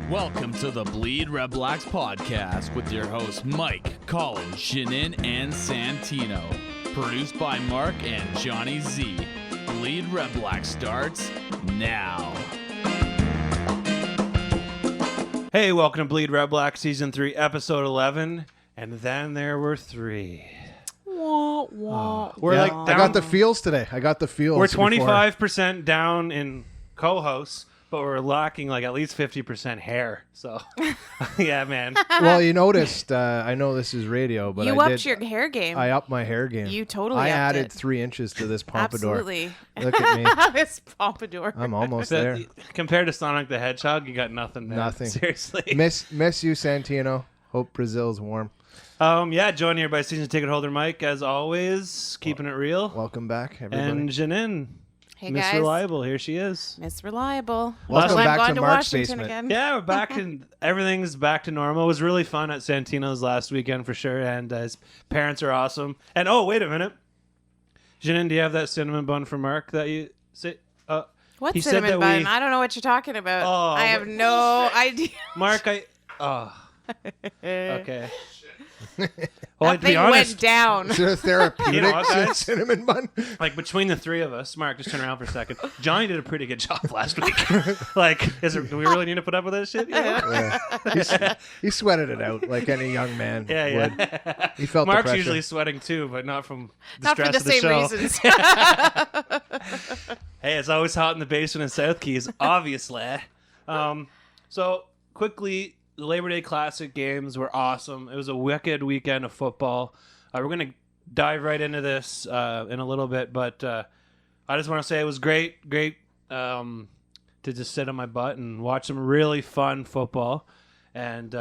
Welcome to the BleedRedblacks Podcast with your hosts Mike, Colin, Jeanine, and Santino. Produced by Mark and Johnny Z. BleedRedblacks starts now. Hey, welcome to BleedRedblacks Season 3, Episode 11. And then there were 3. We're down, I got the feels today. We're 25% down in co-hosts, but we're lacking like at least 50% hair. So, yeah, man. Well, you noticed, I know this is radio, but you upped your hair game. I upped my hair game. You totally I upped added it. 3 inches to this pompadour. Absolutely. Look at me. This pompadour. I'm almost there. Compared to Sonic the Hedgehog, you got nothing, man. Nothing. Seriously. Miss you, Santino. Hope Brazil's warm. Yeah, joined here by season ticket holder Mike, as always, keeping it real. Welcome back, everybody. And Jeanine. Hey, Miss guys. Reliable, here she is. Miss Reliable. Welcome I'm back going to to Mark's Washington basement. again. Yeah, we're back and everything's back to normal. It was really fun at Santino's last weekend for sure, and his parents are awesome. And oh, wait a minute, Jeanine, do you have that cinnamon bun for Mark that you say? What he said cinnamon that bun? we- I don't know what you're talking about. Oh, I have no idea. Mark, okay. Well, That to be thing honest, went down. Is there a therapeutic You know what, guys? cinnamon bun? like between the three of us, Mark, just turn around for a second. Johnny did a pretty good job last week. Like, do we really need to put up with this shit? You know? He sweated it out like any young man Yeah. would. He felt Mark's the pressure. usually sweating too, but not from the Not for stress the of the same show. reasons. Hey, it's always hot in the basement in South Keys, obviously. So, quickly, the Labor Day Classic games were awesome. It was a wicked weekend of football. We're going to dive right into this in a little bit, but I just want to say it was great to just sit on my butt and watch some really fun football and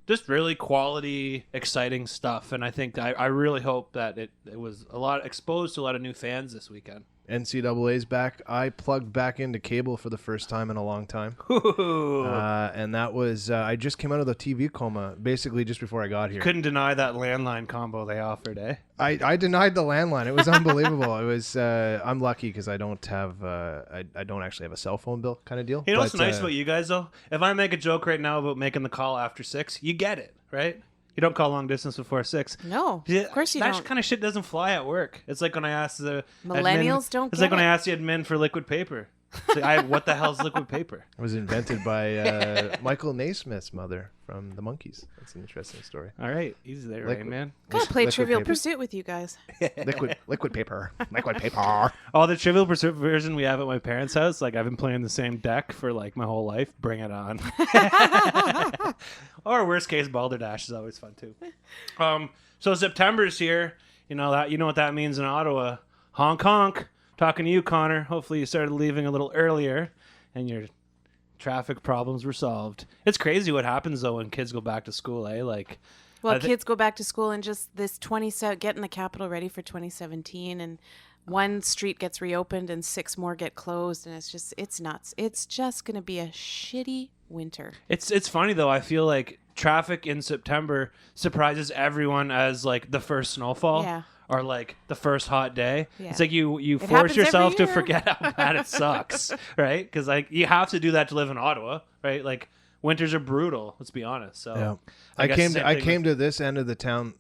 just really quality, exciting stuff. And I think I really hope that it was exposed to a lot of new fans this weekend. NCAA's back. I plugged back into cable for the first time in a long time. And that was, I just came out of the TV coma basically just before I got here. Couldn't deny that landline combo they offered, eh? I denied the landline. It was unbelievable. It was, I'm lucky because I don't have, I don't actually have a cell phone bill kind of deal. You know what's nice about you guys, though? If I make a joke right now about making the call after 6, you get it, right? You don't call long distance before 6. No, Yeah, of course you that don't. kind of shit doesn't fly at work. It's like when I asked the Millennials admin, don't It's get like when it. I asked the admin for liquid paper. It's like, what the hell's liquid paper? It was invented by Michael Naismith's mother from the Monkees. That's an interesting story. All right, easy there, Liquid. right, man? Gotta play Liquid Trivial paper. Pursuit with you guys. Liquid paper. Liquid paper. Oh, the Trivial Pursuit version we have at my parents' house. Like I've been playing the same deck for like my whole life. Bring it on. Or worst case, Balderdash is always fun too. So September's here. You know what that means in Ottawa. Honk honk. Talking to you, Connor. Hopefully you started leaving a little earlier, and your traffic problems were solved. It's crazy what happens though when kids go back to school, eh? Like, Well, kids go back to school and just this getting the capital ready for 2017, and one street gets reopened and 6 more get closed, and it's nuts. It's just gonna be a shitty winter. It's funny though. I feel like traffic in September surprises everyone as like the first snowfall. Yeah. Or like the first hot day. Yeah. It's like you force happens every yourself to year. forget how bad it sucks, right? Because like you have to do that to live in Ottawa, right? Like winters are brutal. Let's be honest. So Yeah. guess I same came thing to this end of the town,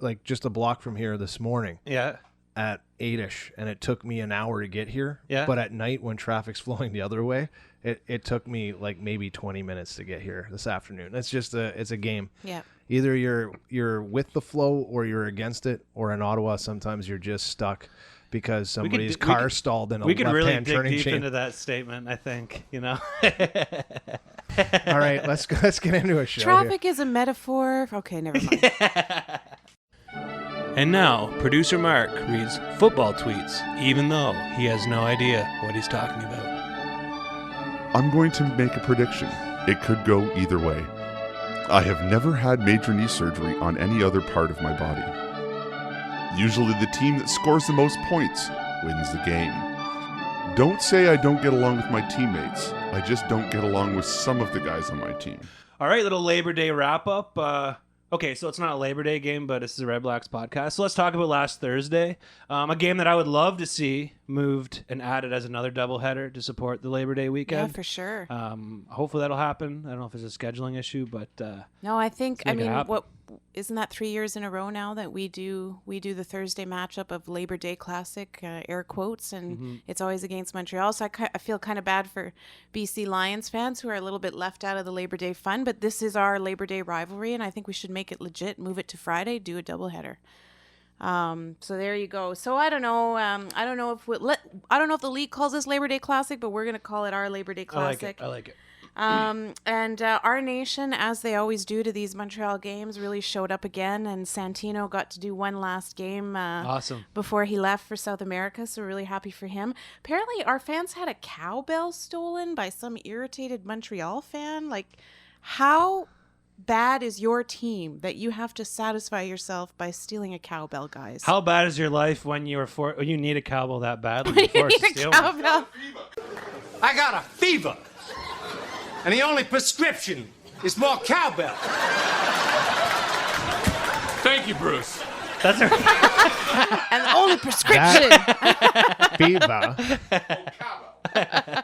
like just a block from here this morning yeah. at 8ish, and it took me an hour to get here. Yeah. But at night when traffic's flowing the other way, it took me like maybe 20 minutes to get here this afternoon. It's just it's a game. Yeah. Either you're with the flow or you're against it, or in Ottawa sometimes you're just stuck because somebody's car stalled in a We could really left-hand dig turning deep chain. into that statement. I think All right, let's get into a show. Traffic is a metaphor. Okay, never mind. And now, producer Mark reads football tweets, even though he has no idea what he's talking about. I'm going to make a prediction. It could go either way. I have never had major knee surgery on any other part of my body. Usually the team that scores the most points wins the game. Don't say I don't get along with my teammates. I just don't get along with some of the guys on my team. All right, little Labor Day wrap-up. Okay, so it's not a Labor Day game, but this is a Red Blacks podcast. So let's talk about last Thursday. A game that I would love to see moved and added as another doubleheader to support the Labor Day weekend. Yeah, for sure. Hopefully that'll happen. I don't know if it's a scheduling issue, but No, I think, I make it mean, happen. what isn't that 3 years in a row now that we do the Thursday matchup of Labor Day Classic, air quotes, and it's always against Montreal. So I feel kind of bad for BC Lions fans who are a little bit left out of the Labor Day fun, but this is our Labor Day rivalry, and I think we should make it legit, move it to Friday, do a doubleheader. So there you go. So I don't know. I don't know if the league calls this Labor Day Classic, but we're gonna call it our Labor Day Classic. I like it. And our nation, as they always do to these Montreal games, really showed up again. And Santino got to do one last game Awesome. before he left for South America. So we're really happy for him. Apparently, our fans had a cowbell stolen by some irritated Montreal fan. Like, how bad is your team that you have to satisfy yourself by stealing a cowbell, guys? How bad is your life when you need a cowbell that badly? You You're forced need to a steal one? cowbell. I got a fever. And the only prescription is more cowbell. Thank you, Bruce. That's right. And the only prescription. Viva.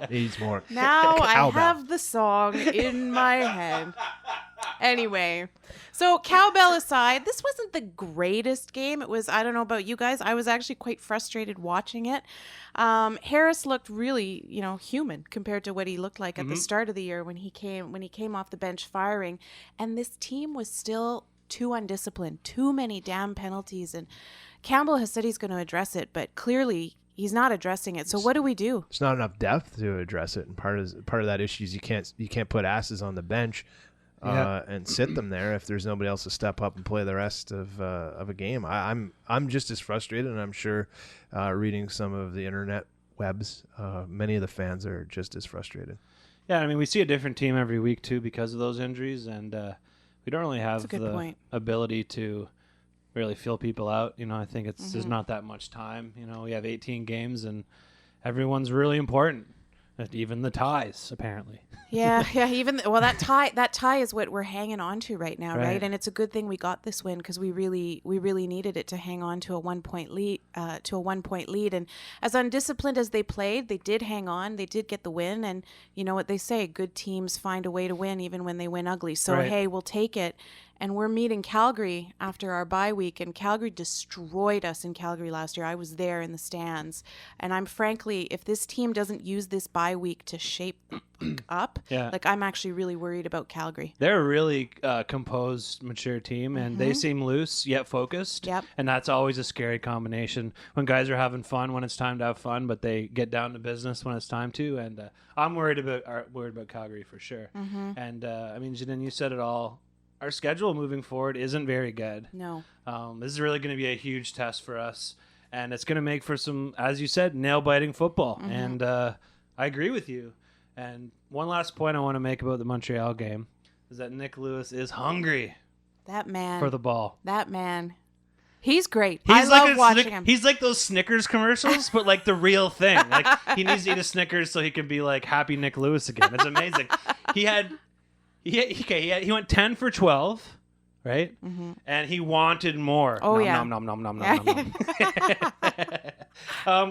Needs more. Now I cowbell. have the song in my head. Anyway, so cowbell aside, this wasn't the greatest game. It was, I don't know about you guys, I was actually quite frustrated watching it. Harris looked really, human compared to what he looked like at the start of the year when he came off the bench firing. And this team was still too undisciplined, too many damn penalties. And Campbell has said he's going to address it, but clearly he's not addressing it. So what do we do? There's not enough depth to address it, and part of that issue is you can't put asses on the bench and sit them there if there's nobody else to step up and play the rest of a game. I'm just as frustrated, and I'm sure reading some of the internet webs, many of the fans are just as frustrated. Yeah, I mean, we see a different team every week too because of those injuries, and we don't really have the ability to really feel people out. I think there's not that much time. We have 18 games, and everyone's really important. Even the ties, apparently. Yeah. That tie is what we're hanging on to right now, right? And it's a good thing we got this win because we really needed it to hang on to a 1 point lead. And as undisciplined as they played, they did hang on. They did get the win, and you know what they say: good teams find a way to win, even when they win ugly. So hey, we'll take it. And we're meeting Calgary after our bye week, and Calgary destroyed us in Calgary last year. I was there in the stands, and I'm frankly, if this team doesn't use this bye week to shape up, I'm actually really worried about Calgary. They're a really composed, mature team, and they seem loose yet focused. Yep. And that's always a scary combination when guys are having fun when it's time to have fun, but they get down to business when it's time to. And I'm worried about Calgary for sure. And I mean, Jeanine, you said it all. Our schedule moving forward isn't very good. No. This is really going to be a huge test for us, and it's going to make for some, as you said, nail-biting football. And I agree with you. And one last point I want to make about the Montreal game is that Nick Lewis is hungry That man. for the ball. That man. He's great. He's I love watching him. He's like those Snickers commercials, but like the real thing. Like he needs to eat a Snickers so he can be like happy Nick Lewis again. It's amazing. He went 10 for 12, right? And he wanted more. Oh, yeah. Nom.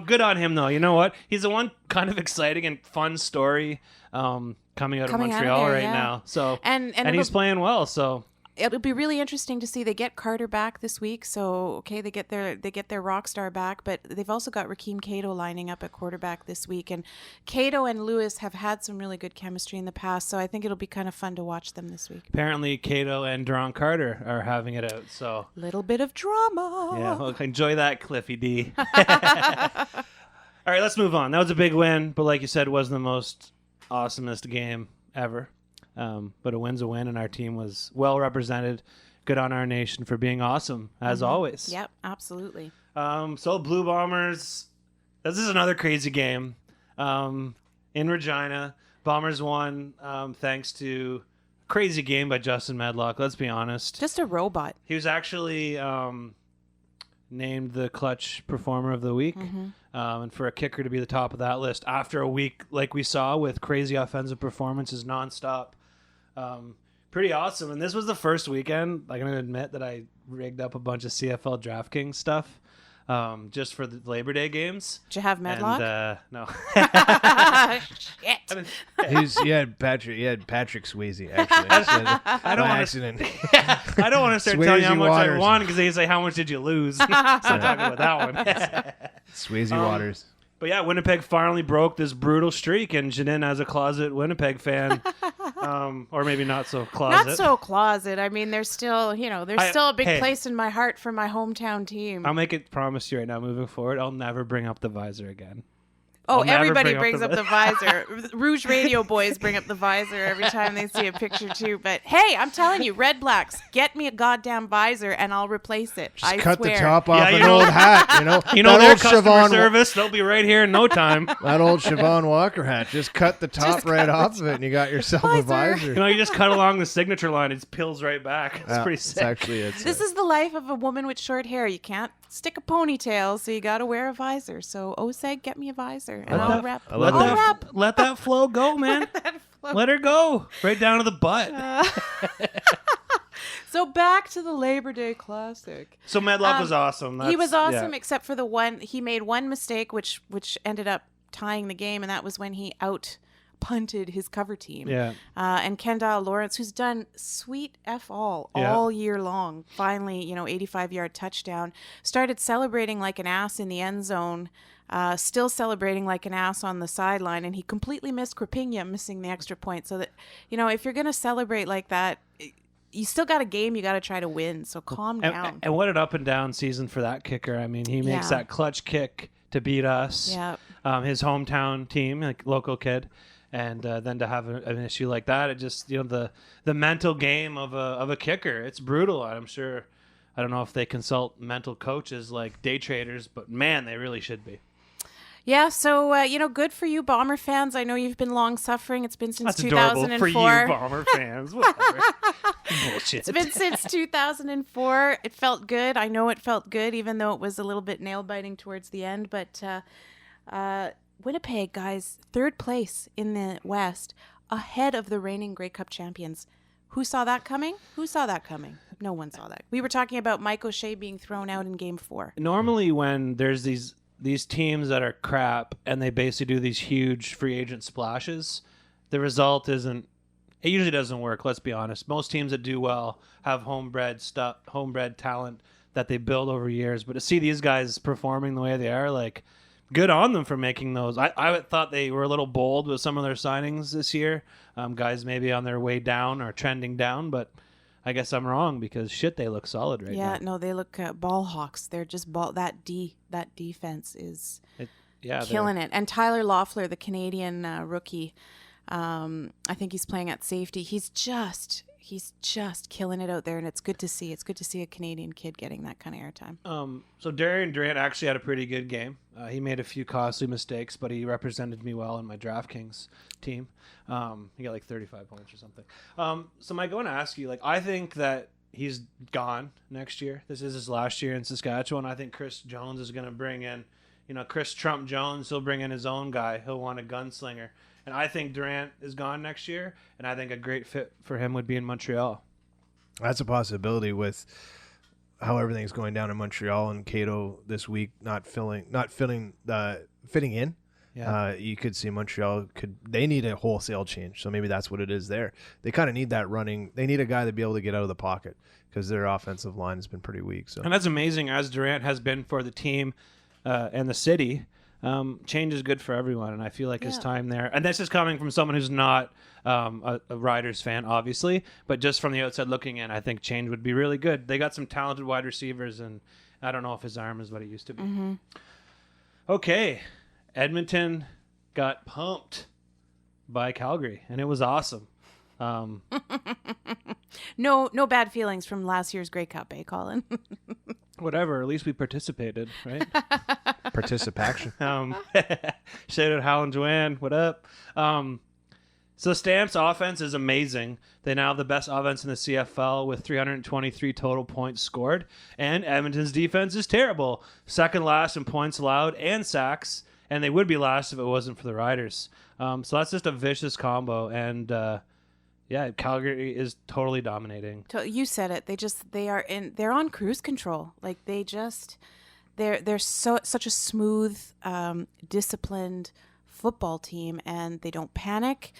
Good on him, though. You know what? He's the one kind of exciting and fun story coming out of Montreal there, right now. So and he's playing well. So it'll be really interesting to see. They get Carter back this week, so they get their rock star back, but they've also got Rakeem Cato lining up at quarterback this week, and Cato and Lewis have had some really good chemistry in the past, so I think it'll be kind of fun to watch them this week. apparently Cato and Deron Carter are having it out. So Little bit of drama. yeah, well, enjoy that, Cliffy D. All right, let's move on. That was a big win, but like you said, it wasn't the most awesomest game ever. But a win's a win, and our team was well represented. Good on our nation for being awesome, as always. Yep, absolutely. So Blue Bombers, this is another crazy game. In Regina, Bombers won thanks to a crazy game by Justin Medlock, let's be honest. Just a robot. He was actually named the clutch performer of the week. And for a kicker to be the top of that list after a week like we saw with crazy offensive performances nonstop. Pretty awesome. And this was the first weekend, I'm going to admit, that I rigged up a bunch of CFL DraftKings stuff. just for the Labor Day games. Did you have Medlock? And, no. Shit. He had Patrick Swayze actually. I don't want accident. I don't want to start telling you how Swayze much I Waters. won because they say how much did you lose. So I'm talking about that one. Swayze Waters. But yeah, Winnipeg finally broke this brutal streak, and Jeanine, as a closet Winnipeg fan, or maybe not so closet. Not so closet. I mean, there's still a big hey. place in my heart for my hometown team. I'll make it promise you right now, moving forward, I'll never bring up the visor again. Oh, I'll never everybody bring brings up up the the visor. Rouge Radio boys bring up the visor every time they see a picture too. But hey, I'm telling you, Red Blacks, get me a goddamn visor and I'll replace it. Just I cut swear. the top off Yeah, an old hat. You know that their old customer Siobhan, service, they'll be right here in no time. that old Siobhan Walker hat. Just cut the top Just right cut off the of it, and you got yourself a visor. visor. You just cut along the signature line, it peels right back. It's pretty It's sick. actually This is the life of a woman with short hair. You can't stick a ponytail, so you got to wear a visor. So OSEG, get me a visor, and I'll rep. I love I'll that. rep. Let that flow go, man. Let her go. Right down to the butt. So back to the Labor Day Classic. So Medlock was awesome. He was That's- awesome, yeah. except for he made one mistake, which ended up tying the game, and that was when he punted his cover team. Yeah. And Kendall Lawrence, who's done sweet F all year long, finally, 85-yard touchdown, started celebrating like an ass in the end zone, still celebrating like an ass on the sideline, and he completely missed Krapinja missing the extra point. So that, if you're going to celebrate like that, you still got a game you got to try to win, so calm down. And what an up and down season for that kicker. I mean, he makes Yeah. that clutch kick to beat us. Yeah. His hometown team, like local kid. And then to have an issue like that, it just the mental game of a kicker. It's brutal. I'm sure. I don't know if they consult mental coaches like day traders, but man, they really should be. Yeah, so good for you, Bomber fans. I know you've been long suffering. It's been since That's 2004. adorable for you, Bomber fans. Whatever. Bullshit. It's been since 2004. It felt good. I know it felt good, even though it was a little bit nail biting towards the end. But Winnipeg, guys, third place in the West, ahead of the reigning Grey Cup champions. Who saw that coming? No one saw that. We were talking about Mike O'Shea being thrown out in Game 4. Normally, when there's these teams that are crap and they basically do these huge free agent splashes, the result isn't. It usually doesn't work. Let's be honest. Most teams that do well have homebred talent that they build over years. But to see these guys performing the way they are, like, good on them for making those. I thought they were a little bold with some of their signings this year. Guys maybe on their way down or trending down, but I guess I'm wrong because shit, they look solid right now. Yeah, no, they look ball hawks. They're just that defense is killing it. And Tyler Loeffler, the Canadian rookie, I think he's playing at safety. He's just killing it out there, and it's good to see. It's good to see a Canadian kid getting that kind of airtime. So Darian Durant actually had a pretty good game. He made a few costly mistakes, but he represented me well in my DraftKings team. He got like 35 points or something. So Mike, I want to ask you, I think that he's gone next year. This is his last year in Saskatchewan. I think Chris Jones is going to bring in, Chris Trump Jones. He'll bring in his own guy. He'll want a gunslinger. And I think Durant is gone next year, and I think a great fit for him would be in Montreal. That's a possibility with how everything's going down in Montreal and Cato this week not fitting in. Yeah. You could see Montreal they need a wholesale change. So maybe that's what it is there. They kind of need that running. They need a guy to be able to get out of the pocket because their offensive line has been pretty weak. So And that's amazing, as Durant has been for the team and the city. Change is good for everyone, and I feel like his time there. And this is coming from someone who's not a Riders fan, obviously, but just from the outside looking in, I think change would be really good. They got some talented wide receivers, and I don't know if his arm is what it used to be. Mm-hmm. Okay, Edmonton got pumped by Calgary, and it was awesome. No bad feelings from last year's Grey Cup, Colin? Whatever, at least we participated, right? participation. Shout out Hal and Joanne. What up? So Stamps' offense is amazing. They now have the best offense in the CFL with 323 total points scored. And Edmonton's defense is terrible. Second last in points allowed and sacks. And they would be last if it wasn't for the Riders. So that's just a vicious combo. And Calgary is totally dominating. You said it. They're on cruise control. Like they're such a smooth, disciplined football team, and they don't panic.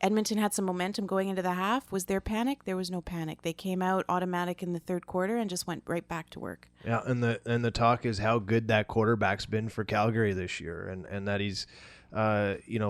Edmonton had some momentum going into the half. Was there panic? There was no panic. They came out automatic in the third quarter and just went right back to work. Yeah, and the talk is how good that quarterback's been for Calgary this year, and that he's,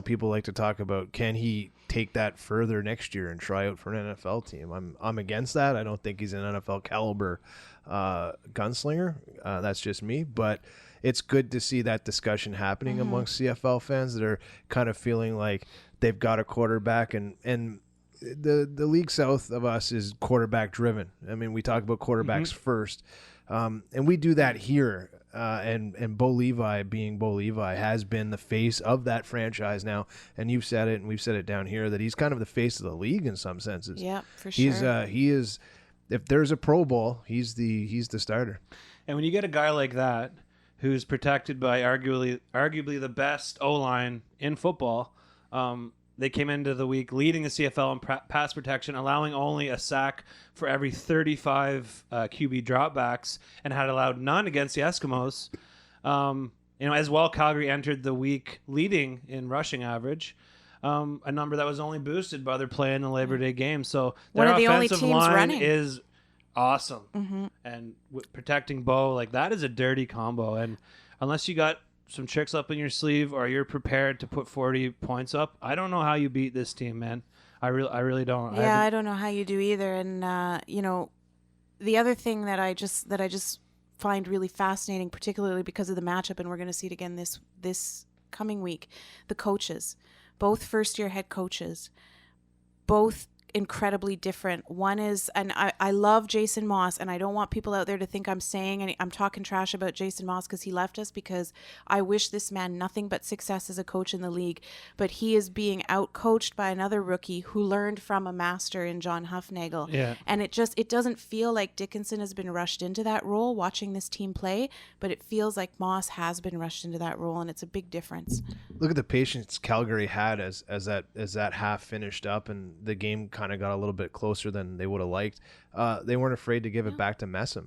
people like to talk about, can he take that further next year and try out for an NFL team? I'm against that. I don't think he's an NFL caliber gunslinger. That's just me, but it's good to see that discussion happening amongst CFL fans that are kind of feeling like they've got a quarterback, and the league south of us is quarterback driven. I mean, we talk about quarterbacks first, and we do that here. And Bo Levi, being Bo Levi, has been the face of that franchise now. And you've said it, and we've said it down here, that he's kind of the face of the league in some senses. Yeah, for sure. He is. If there's a Pro Bowl, he's the starter. And when you get a guy like that, who's protected by arguably the best O-line in football, they came into the week leading the CFL in pass protection, allowing only a sack for every 35 QB dropbacks, and had allowed none against the Eskimos. As well, Calgary entered the week leading in rushing average, a number that was only boosted by their play in the Labor Day game. So their offensive line is awesome, and protecting Bo, like, that is a dirty combo. And unless you got some tricks up in your sleeve, or you're prepared to put 40 points up, I don't know how you beat this team, man. I really don't. Yeah, I don't know how you do either. And the other thing that I just find really fascinating, particularly because of the matchup, and we're going to see it again this coming week, the coaches, both first-year head coaches, both incredibly different. One is, and I love Jason Moss, and I don't want people out there to think I'm talking trash about Jason Moss because he left us, because I wish this man nothing but success as a coach in the league, but he is being out-coached by another rookie who learned from a master in John Huffnagel. Yeah. And it doesn't feel like Dickinson has been rushed into that role watching this team play, but it feels like Moss has been rushed into that role, and it's a big difference. Look at the patience Calgary had as that half finished up and the game kind of got a little bit closer than they would have liked. They weren't afraid to give it back to Messam,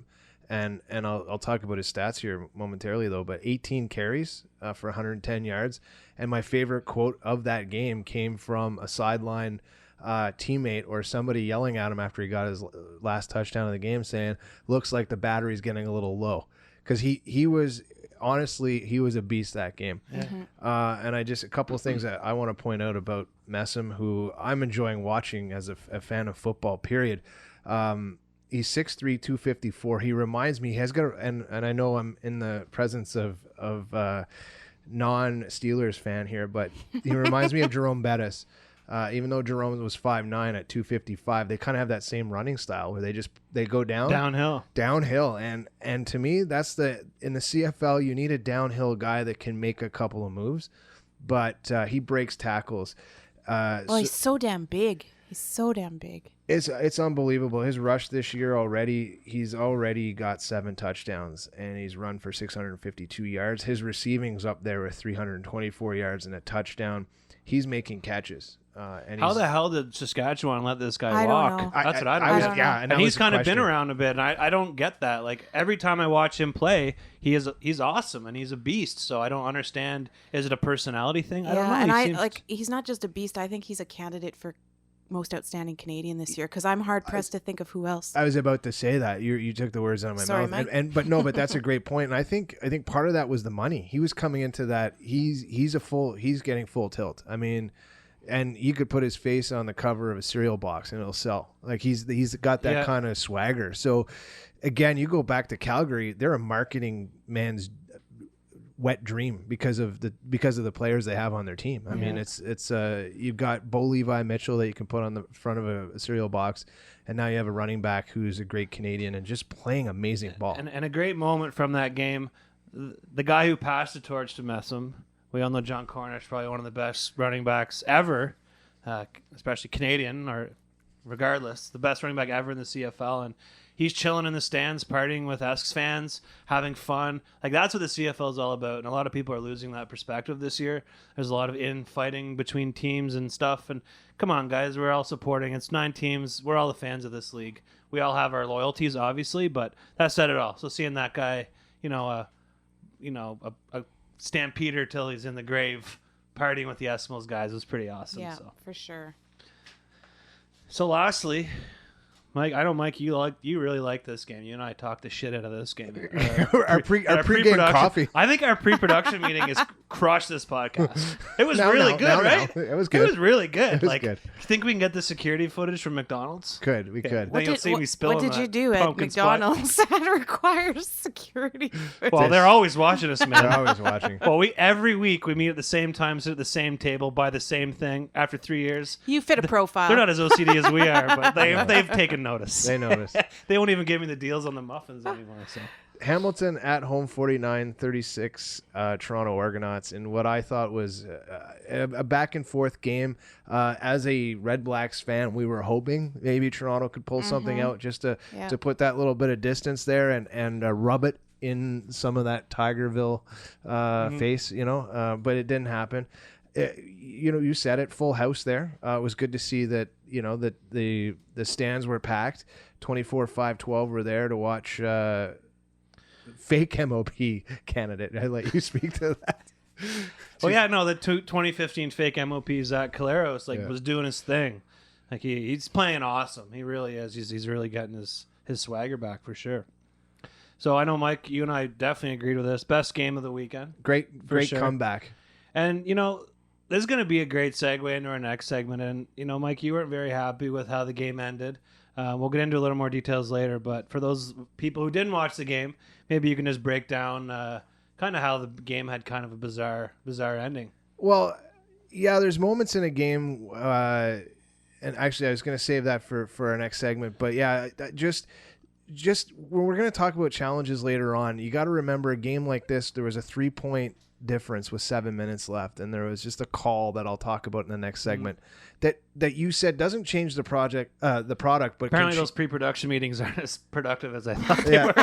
and I'll talk about his stats here momentarily though. But 18 carries for 110 yards, and my favorite quote of that game came from a sideline teammate or somebody yelling at him after he got his last touchdown of the game, saying, "Looks like the battery's getting a little low," because he was. Honestly, he was a beast that game. Yeah. And a couple of things that I want to point out about Messam, who I'm enjoying watching as a fan of football, period. He's 6'3", 254. He reminds me, he has got, and I know I'm in the presence of non-Steelers fan here, but he reminds me of Jerome Bettis. Even though Jerome was 5'9" at 255, they kind of have that same running style where they go downhill, and to me, that's in the CFL, you need a downhill guy that can make a couple of moves, but he breaks tackles. He's so damn big. It's unbelievable. His rush this year already, he's already got 7 touchdowns, and he's run for 652 yards. His receiving's up there with 324 yards and a touchdown. He's making catches. How the hell did Saskatchewan let this guy walk? Don't know. That's what I don't know. Yeah, and he's kind of been around a bit, and I don't get that. Like, every time I watch him play, he's awesome, and he's a beast. So I don't understand. Is it a personality thing? I don't know. And he's not just a beast. I think he's a candidate for most outstanding Canadian this year, because I'm hard pressed to think of who else. I was about to say that you took the words out of my Sorry, mouth, Mike. but that's a great point, and I think part of that was the money. He was coming into that. He's getting full tilt. I mean, and you could put his face on the cover of a cereal box and it'll sell. Like, he's got that kind of swagger. So again, you go back to Calgary, they're a marketing man's wet dream because of the players they have on their team. I mean, it's you've got Bo Levi Mitchell that you can put on the front of a cereal box, and now you have a running back who's a great Canadian and just playing amazing ball. And a great moment from that game, the guy who passed the torch to Messam. We all know John Cornish, probably one of the best running backs ever, especially Canadian, or regardless, the best running back ever in the CFL. And he's chilling in the stands, partying with Esks fans, having fun. Like, that's what the CFL is all about. And a lot of people are losing that perspective this year. There's a lot of infighting between teams and stuff. And come on, guys, we're all supporting. It's 9 teams. We're all the fans of this league. We all have our loyalties, obviously, but that said it all. So seeing that guy, a stampeder till he's in the grave, partying with the Eskimos guys was pretty awesome. Yeah, so. for sure. So lastly, Mike, I know, Mike, you really like this game. You and I talked the shit out of this game. Our pre-game coffee. I think our pre-production meeting has crushed this podcast. It was really good, now. right? It was good. It was really good. It was good. Think we can get the security footage from McDonald's? We could. Then you'll see me spilling what did you that do at pumpkin spot. McDonald's that requires security? Well, they're always watching us, man. They're always watching. Well, every week we meet at the same time, sit at the same table, buy the same thing. After 3 years, You fit a profile. they're not as OCD as we are, but they've taken notice. They noticed. They won't even give me the deals on the muffins anymore. So Hamilton at home 49-36 Toronto Argonauts in what I thought was a back and forth game. As a Red Blacks fan, we were hoping maybe Toronto could pull something out just to put that little bit of distance there and rub it in some of that Tigerville face, but it didn't happen. You said it, full house there. It was good to see that, that the stands were packed. 24-5-12 were there to watch fake MOP candidate. I let you speak to that. Well, yeah, no, the 2015 fake MOP, Zach Caleros, was doing his thing. Like, he's playing awesome. He really is. He's really getting his swagger back for sure. So I know, Mike, you and I definitely agreed with this. Best game of the weekend. Great sure. comeback. And, this is going to be a great segue into our next segment. And, Mike, you weren't very happy with how the game ended. We'll get into a little more details later. But for those people who didn't watch the game, maybe you can just break down kind of how the game had kind of a bizarre ending. Well, yeah, there's moments in a game, and actually I was going to save that for our next segment. But yeah, just when we're going to talk about challenges later on, you got to remember a game like this, there was a 3-point difference with 7 minutes left, and there was just a call that I'll talk about in the next segment that you said doesn't change the product, but apparently those pre-production meetings aren't as productive as I thought they were.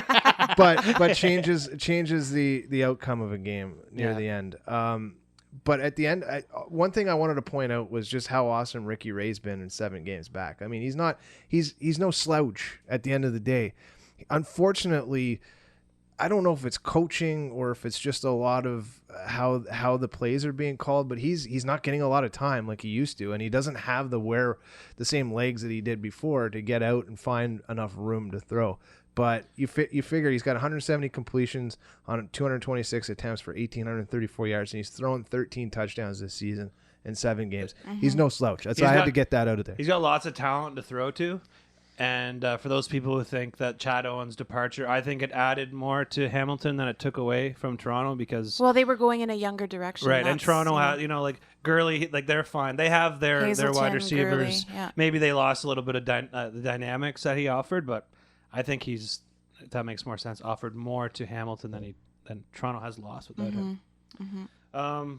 but changes the outcome of a game near the end. But at the end, one thing I wanted to point out was just how awesome Ricky Ray's been in 7 games back. I mean, he's no slouch at the end of the day. Unfortunately, I don't know if it's coaching or if it's just a lot of how the plays are being called, but he's not getting a lot of time like he used to, and he doesn't have the same legs that he did before to get out and find enough room to throw. But you figure he's got 170 completions on 226 attempts for 1,834 yards, and he's thrown 13 touchdowns this season in 7 games. He's no slouch. I had to get that out of there. He's got lots of talent to throw to. And for those people who think that Chad Owen's departure, I think it added more to Hamilton than it took away from Toronto because... Well, they were going in a younger direction. Right, and Toronto had, like Gurley, like they're fine. They have their wide receivers. Gurley, yeah. Maybe they lost a little bit of the dynamics that he offered, but I think that makes more sense, offered more to Hamilton than Toronto has lost without him. Mm-hmm.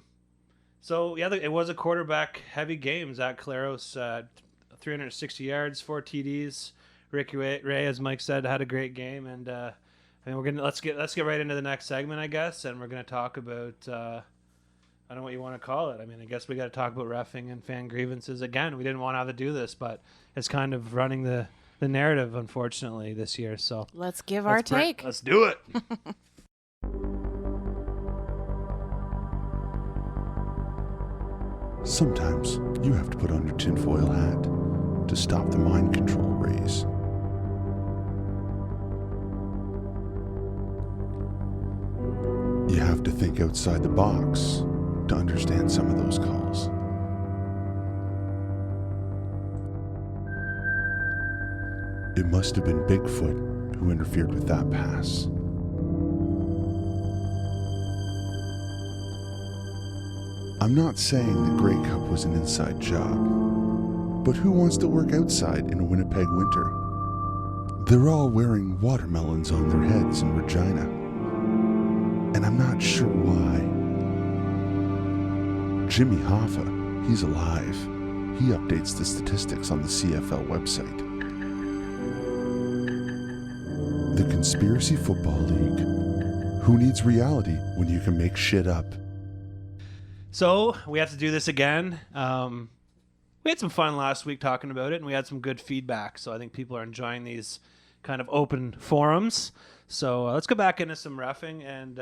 So, yeah, it was a quarterback-heavy game. Zach Caleros... 360 yards, 4 TDs. Ricky Ray, as Mike said, had a great game, and let's get right into the next segment, I guess, and we're gonna talk about I don't know what you want to call it. I mean, I guess we got to talk about reffing and fan grievances again. We didn't want to have to do this, but it's kind of running the narrative, unfortunately, this year. So let's give our take. Let's do it. Sometimes you have to put on your tinfoil hat to stop the mind control rays. You have to think outside the box to understand some of those calls. It must have been Bigfoot who interfered with that pass. I'm not saying that Grey Cup was an inside job, but who wants to work outside in a Winnipeg winter? They're all wearing watermelons on their heads in Regina, and I'm not sure why. Jimmy Hoffa, he's alive. He updates the statistics on the CFL website. The Conspiracy Football League. Who needs reality when you can make shit up? So we have to do this again. We had some fun last week talking about it, and we had some good feedback. So I think people are enjoying these kind of open forums. So let's go back into some reffing. And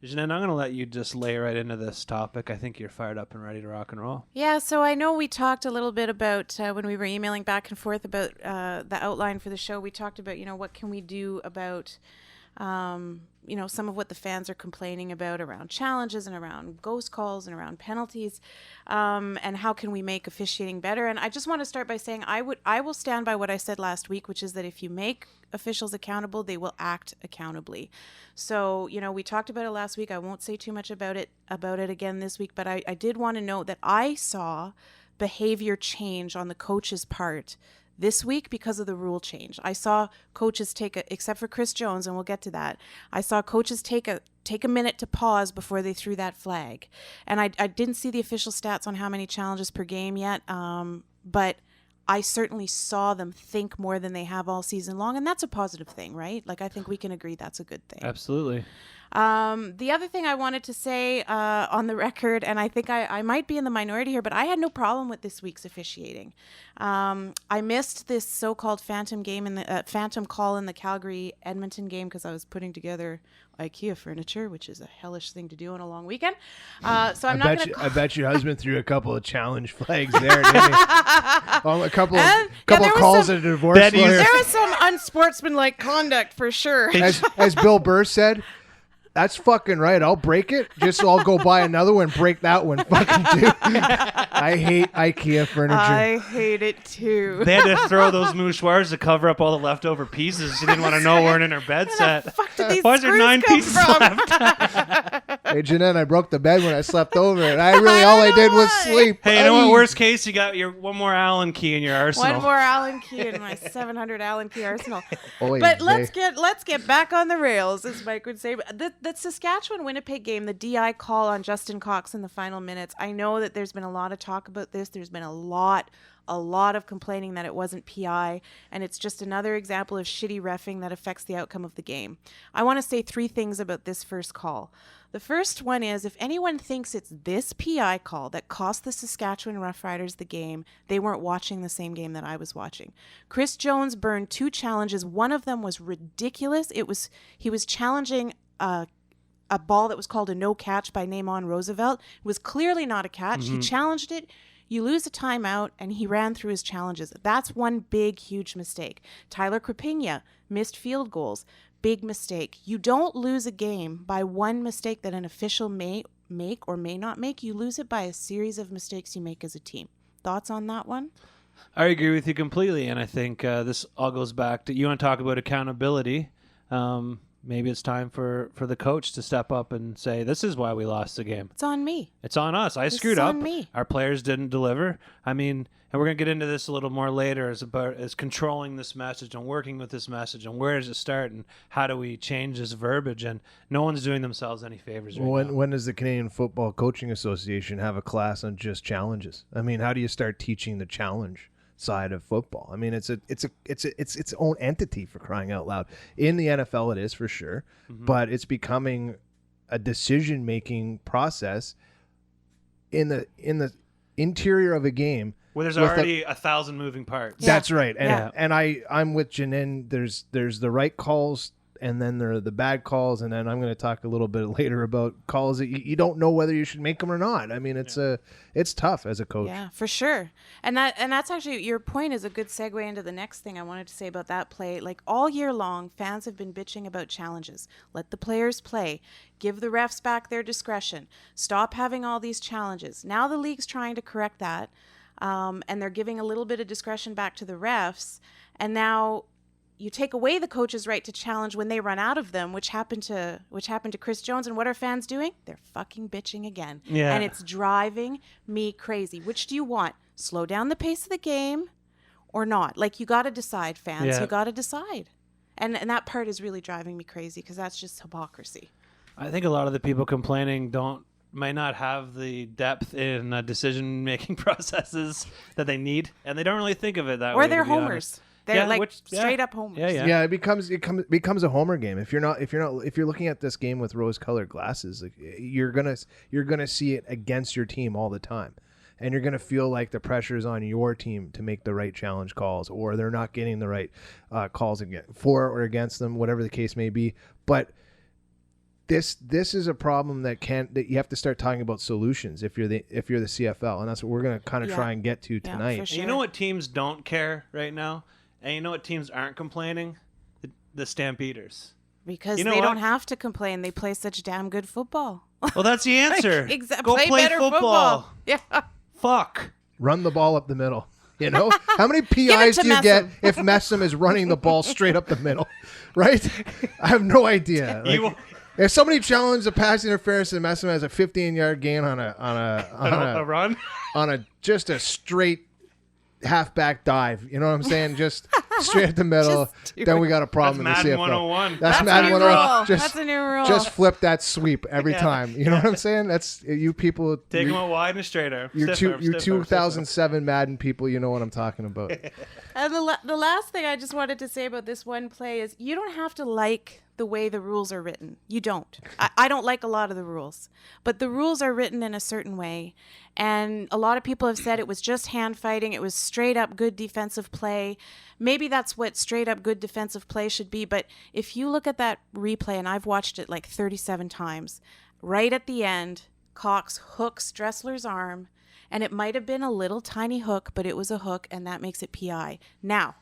Jeanine, I'm going to let you just lay right into this topic. I think you're fired up and ready to rock and roll. Yeah, so I know we talked a little bit about when we were emailing back and forth about the outline for the show. We talked about, what can we do about, some of what the fans are complaining about around challenges and around ghost calls and around penalties, and how can we make officiating better. And I just want to start by saying I will stand by what I said last week, which is that if you make officials accountable, they will act accountably. So, we talked about it last week. I won't say too much about it again this week, but I did want to note that I saw behavior change on the coach's part this week because of the rule change. I saw coaches except for Chris Jones, and we'll get to that, I saw coaches take a minute to pause before they threw that flag. And I didn't see the official stats on how many challenges per game yet, but I certainly saw them think more than they have all season long, and that's a positive thing, right? Like, I think we can agree that's a good thing. Absolutely. The other thing I wanted to say on the record, and I think I might be in the minority here, but I had no problem with this week's officiating. I missed this so-called phantom call in the Calgary-Edmonton game because I was putting together IKEA furniture, which is a hellish thing to do on a long weekend. So I'm not going to. I bet your husband threw a couple of challenge flags there, didn't he? A couple of calls at a divorce lawyer. There was some unsportsmanlike conduct for sure. As Bill Burr said, that's fucking right. I'll break it just so I'll go buy another one, break that one. Fucking too. I hate IKEA furniture. I hate it too. They had to throw those mouchoirs to cover up all the leftover pieces. She didn't want to know weren't in her bed set. Why is there 9 pieces left? Hey, Jeanine, I broke the bed when I slept over, and all I did was sleep. Hey, you know what? Worst case, you got your one more Allen key in your arsenal. One more Allen key in my 700 Allen key arsenal. Oy but vey. let's get back on the rails, as Mike would say. The Saskatchewan-Winnipeg game, the DI call on Justin Cox in the final minutes. I know that there's been a lot of talk about this. There's been a lot of complaining that it wasn't PI, and it's just another example of shitty reffing that affects the outcome of the game. I want to say 3 things about this first call. The first one is, if anyone thinks it's this PI call that cost the Saskatchewan Roughriders the game, they weren't watching the same game that I was watching. Chris Jones burned 2 challenges. One of them was ridiculous. He was challenging a ball that was called a no catch by Namon Roosevelt. It was clearly not a catch. Mm-hmm. He challenged it. You lose a timeout, and he ran through his challenges. That's one big, huge mistake. Tyler Krapigna missed field goals. Big mistake. You don't lose a game by one mistake that an official may make or may not make. You lose it by a series of mistakes you make as a team. Thoughts on that one? I agree with you completely, and I think this all goes back to, you want to talk about accountability. Maybe it's time for the coach to step up and say, this is why we lost the game. It's on me. It's on us. I screwed up. Me. Our players didn't deliver. I mean, and we're going to get into this a little more later as controlling this message and working with this message and where does it start and how do we change this verbiage, and no one's doing themselves any favors right now. When does the Canadian Football Coaching Association have a class on just challenges? I mean, how do you start teaching the challenge side of football? I mean, it's its own entity, for crying out loud. In the NFL, it is for sure, but it's becoming a decision-making process in the interior of a game where there's already 1,000 moving parts. Yeah. That's right, and I'm with Jeanine. There's the right calls, and then there are the bad calls, and then I'm going to talk a little bit later about calls that you don't know whether you should make them or not. I mean, it's tough as a coach. Yeah, for sure. And that's actually, your point is a good segue into the next thing I wanted to say about that play. Like, all year long, fans have been bitching about challenges. Let the players play. Give the refs back their discretion. Stop having all these challenges. Now the league's trying to correct that, and they're giving a little bit of discretion back to the refs. And now you take away the coach's right to challenge when they run out of them, which happened to Chris Jones. And what are fans doing? They're fucking bitching again. Yeah. And it's driving me crazy. Which do you want? Slow down the pace of the game or not? Like, you got to decide, fans. Yeah. You got to decide. And that part is really driving me crazy because that's just hypocrisy. I think a lot of the people complaining might not have the depth in decision-making processes that they need, and they don't really think of it that way. Or they're homers. Honest. They're like which- straight up homers. Yeah. It becomes a homer game. If you're looking at this game with rose-colored glasses, like, you're gonna see it against your team all the time, and you're gonna feel like the pressure is on your team to make the right challenge calls, or they're not getting the right calls for or against them, whatever the case may be. But this is a problem that you have to start talking about solutions if you're the CFL, and that's what we're gonna kind of try and get to tonight. for sure. And you know what teams don't care right now, and you know what teams aren't complaining? The Stampeders. Because You know they what? don't have to complain. They play such damn good football. Well, that's the answer. Go play better football. Yeah. Fuck. Run the ball up the middle. You know, how many it PIs to do you get Messam. if Messam is running the ball straight up the middle? Right? I have no idea. Like, if somebody challenged a pass interference and Messam has a 15-yard gain on A run? just a straight halfback dive, you know what I'm saying? Just straight at the middle. Then we got a problem That's in the Madden CFL. 101. That's a Madden new 101. rule. That's a new rule. Just flip that sweep every time. You know what I'm saying? That's you people. Take you- them out wide and straight arm. You Stiff arm, stiff arm, stiff arm. 2007 Madden people, you know what I'm talking about. And the last thing I just wanted to say about this one play is you don't have to like the way the rules are written. You don't. I don't like a lot of the rules. But the rules are written in a certain way. And a lot of people have said it was just hand fighting. It was straight up good defensive play. Maybe that's what straight up good defensive play should be. But if you look at that replay, and I've watched it like 37 times, right at the end, Cox hooks Dressler's arm. And it might have been a little tiny hook, but it was a hook, and that makes it PI. Now,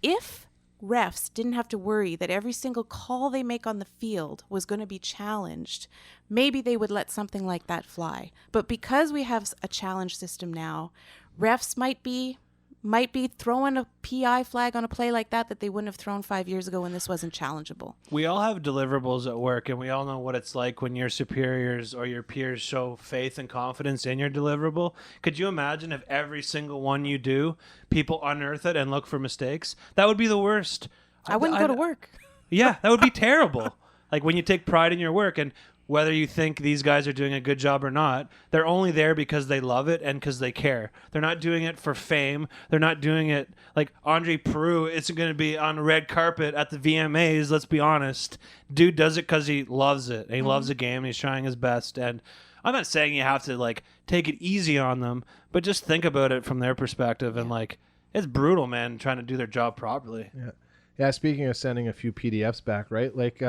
if refs didn't have to worry that every single call they make on the field was going to be challenged, maybe they would let something like that fly. But because we have a challenge system now, refs might be throwing a PI flag on a play like that they wouldn't have thrown 5 years ago when this wasn't challengeable. We all have deliverables at work, and we all know what it's like when your superiors or your peers show faith and confidence in your deliverable. Could you imagine if every single one you do, people unearth it and look for mistakes? That would be the worst. I wouldn't go to work. Yeah, that would be terrible. Like when you take pride in your work, and whether you think these guys are doing a good job or not, they're only there because they love it and because they care. They're not doing it for fame. They're not doing it like Andre Peru isn't going to be on the red carpet at the VMAs, let's be honest. Dude does it because he loves it. And he loves the game and he's trying his best. And I'm not saying you have to like take it easy on them, but just think about it from their perspective. And like, it's brutal, man, trying to do their job properly. Yeah, speaking of sending a few PDFs back, right? Like,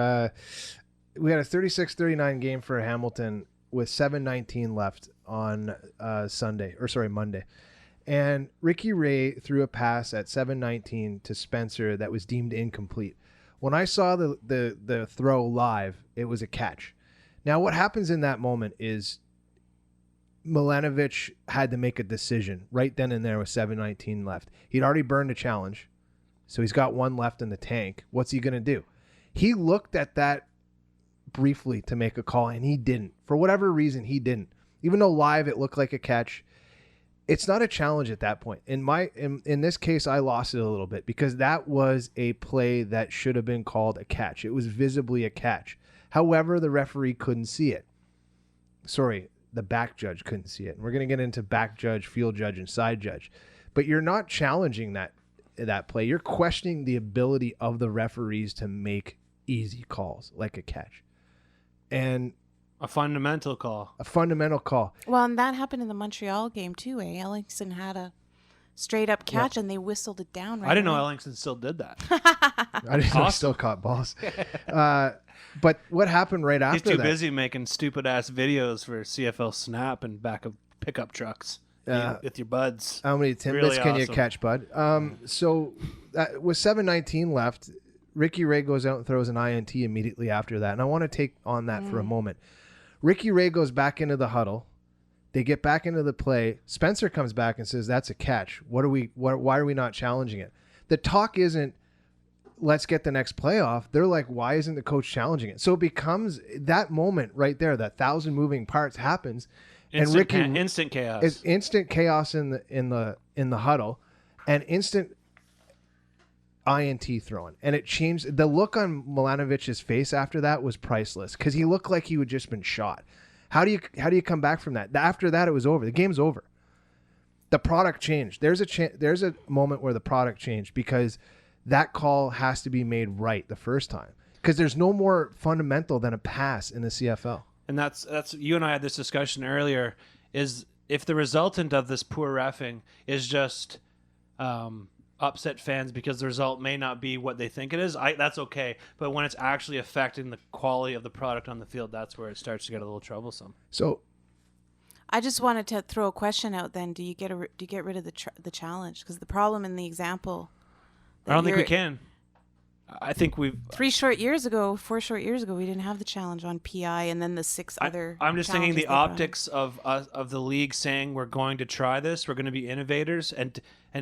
we had a 36-39 game for Hamilton with 7:19 left on Monday. And Ricky Ray threw a pass at 7:19 to Spencer that was deemed incomplete. When I saw the throw live, it was a catch. Now, what happens in that moment is Milanovic had to make a decision right then and there with 7:19 left. He'd already burned a challenge, so he's got one left in the tank. What's he going to do? He looked at that briefly to make a call, and he didn't. For whatever reason, he didn't. Even though live it looked like a catch, it's not a challenge at that point. In this case, I lost it a little bit because that was a play that should have been called a catch. It was visibly a catch. However, the referee couldn't see it. Sorry, the back judge couldn't see it. And we're going to get into back judge, field judge, and side judge. But you're not challenging that play. You're questioning the ability of the referees to make easy calls like a catch. And A fundamental call. Well, and that happened in the Montreal game too, Ellingson had a straight up catch and they whistled it down right I didn't know away. Ellingson still did that. I didn't know he still caught balls. But what happened right He's after too that? busy making stupid ass videos for CFL Snap and back of pickup trucks with your buds. How many Timbits Really can you awesome. catch, bud? So with 7:19 left, Ricky Ray goes out and throws an INT immediately after that. And I want to take on that for a moment. Ricky Ray goes back into the huddle. They get back into the play. Spencer comes back and says, that's a catch. Why are we not challenging it? The talk isn't, let's get the next play off. They're like, why isn't the coach challenging it? So it becomes that moment right there, that 1,000 moving parts happens. Instant chaos. It's instant chaos in the huddle and instant INT throwing, and it changed. The look on Milanovic's face after that was priceless because he looked like he had just been shot. How do you come back from that? After that, it was over. The game's over. The product changed. There's a moment where the product changed because that call has to be made right the first time. Because there's no more fundamental than a pass in the CFL. And that's you and I had this discussion earlier, is if the resultant of this poor reffing is just upset fans because the result may not be what they think it is, that's okay. But when it's actually affecting the quality of the product on the field, that's where it starts to get a little troublesome. So I just wanted to throw a question out then. Do you get rid of the challenge? Because the problem in the example... I don't think we can. I think we've... 4 short years ago, we didn't have the challenge on PI, and then the 6 other... I'm just thinking the optics of the league saying we're going to try this, we're going to be innovators, and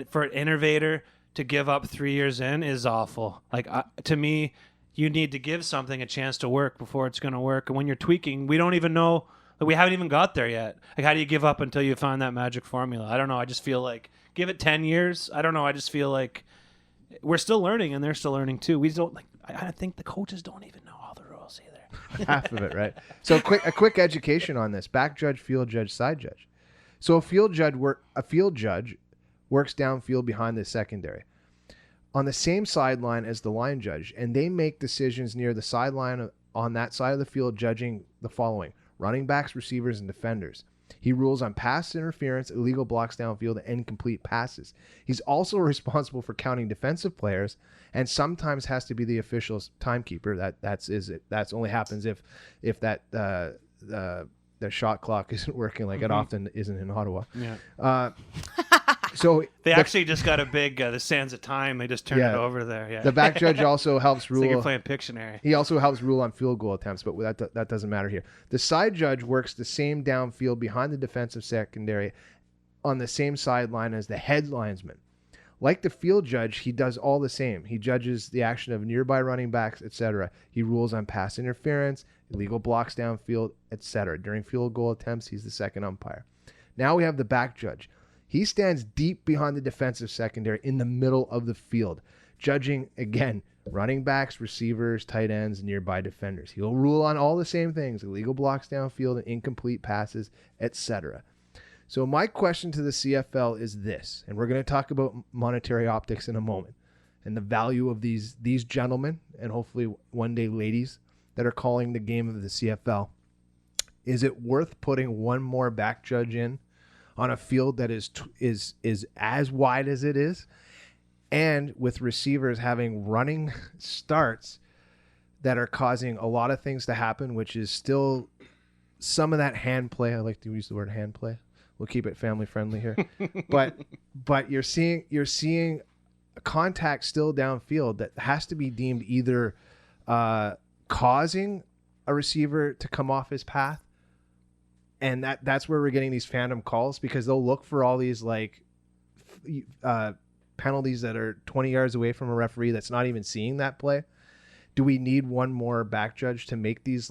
for an innovator to give up 3 years in is awful. Like, to me, you need to give something a chance to work before it's going to work. And when you're tweaking, we don't even know... Like, we haven't even got there yet. Like, how do you give up until you find that magic formula? I don't know. I just feel like, give it 10 years. I don't know. I just feel like we're still learning, and they're still learning too. We don't I think the coaches don't even know all the rules either. Half of it, right? So a quick education on this: back judge, field judge, side judge. So a field judge works downfield behind the secondary, on the same sideline as the line judge, and they make decisions near the sideline on that side of the field, judging the following: running backs, receivers, and defenders. He rules on pass interference, illegal blocks downfield, and incomplete passes. He's also responsible for counting defensive players, and sometimes has to be the official's timekeeper. That's only happens if that the shot clock isn't working, like it often isn't in Ottawa. Yeah. So they actually just got a big the sands of time. They just turned it over there. Yeah. The back judge also helps rule. It's like you're playing Pictionary. He also helps rule on field goal attempts, but that doesn't matter here. The side judge works the same downfield behind the defensive secondary on the same sideline as the head linesman. Like the field judge, he does all the same. He judges the action of nearby running backs, etc. He rules on pass interference, illegal blocks downfield, etc. During field goal attempts, he's the second umpire. Now we have the back judge. He stands deep behind the defensive secondary in the middle of the field, judging, again, running backs, receivers, tight ends, and nearby defenders. He'll rule on all the same things: illegal blocks downfield and incomplete passes, etc. So my question to the CFL is this, and we're going to talk about monetary optics in a moment, and the value of these gentlemen, and hopefully one day ladies, that are calling the game of the CFL. Is it worth putting one more back judge in on a field that is as wide as it is, and with receivers having running starts that are causing a lot of things to happen, which is still some of that hand play? I like to use the word hand play. We'll keep it family friendly here. but you're seeing a contact still downfield that has to be deemed either causing a receiver to come off his path. And that's where we're getting these phantom calls, because they'll look for all these penalties that are 20 yards away from a referee that's not even seeing that play. Do we need one more back judge to make these